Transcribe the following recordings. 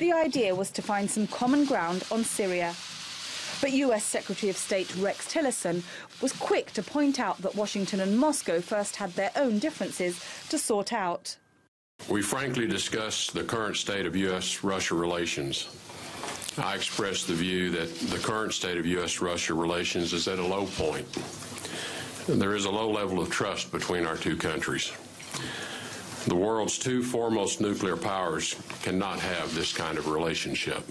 The idea was to find some common ground on Syria. But US Secretary of State Rex Tillerson was quick to point out that Washington and Moscow first had their own differences to sort out. We frankly discussed the current state of U.S.-Russia relations. I expressed the view that the current state of U.S.-Russia relations is at a low point. There is a low level of trust between our two countries. The world's two foremost nuclear powers cannot have this kind of relationship.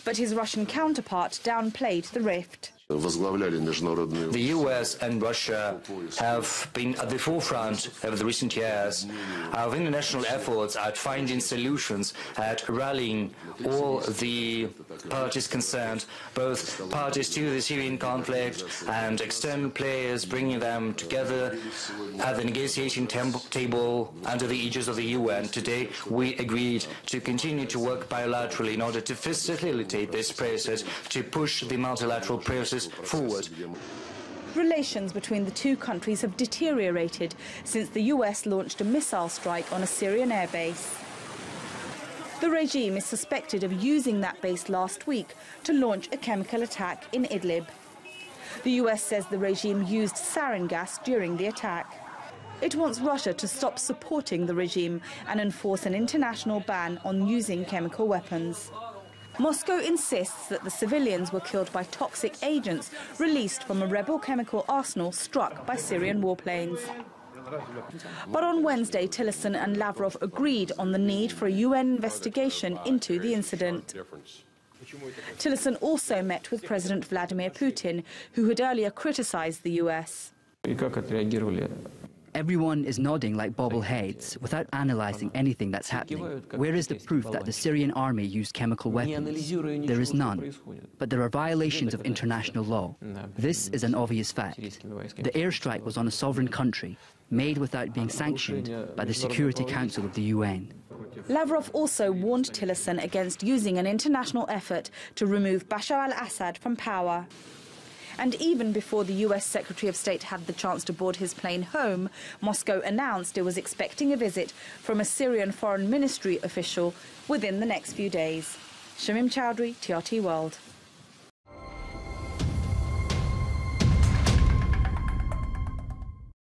But his Russian counterpart downplayed the rift. The US and Russia have been at the forefront over the recent years of international efforts at finding solutions, at rallying all the parties concerned, both parties to the Syrian conflict and external players, bringing them together at the negotiation table under the aegis of the UN. Today, we agreed to continue to work bilaterally in order to facilitate this process, to push the multilateral process forward. Relations between the two countries have deteriorated since the US launched a missile strike on a Syrian airbase. The regime is suspected of using that base last week to launch a chemical attack in Idlib. The US says the regime used sarin gas during the attack. It wants Russia to stop supporting the regime and enforce an international ban on using chemical weapons. Moscow insists that the civilians were killed by toxic agents released from a rebel chemical arsenal struck by Syrian warplanes. But on Wednesday, Tillerson and Lavrov agreed on the need for a UN investigation into the incident. Tillerson also met with President Vladimir Putin, who had earlier criticized the US. Everyone is nodding like bobbleheads without analysing anything that's happening. Where is the proof that the Syrian army used chemical weapons? There is none. But there are violations of international law. This is an obvious fact. The airstrike was on a sovereign country, made without being sanctioned by the Security Council of the UN. Lavrov also warned Tillerson against using an international effort to remove Bashar al-Assad from power. And even before the US Secretary of State had the chance to board his plane home, Moscow announced it was expecting a visit from a Syrian Foreign Ministry official within the next few days. Shamim Chowdhury, TRT World.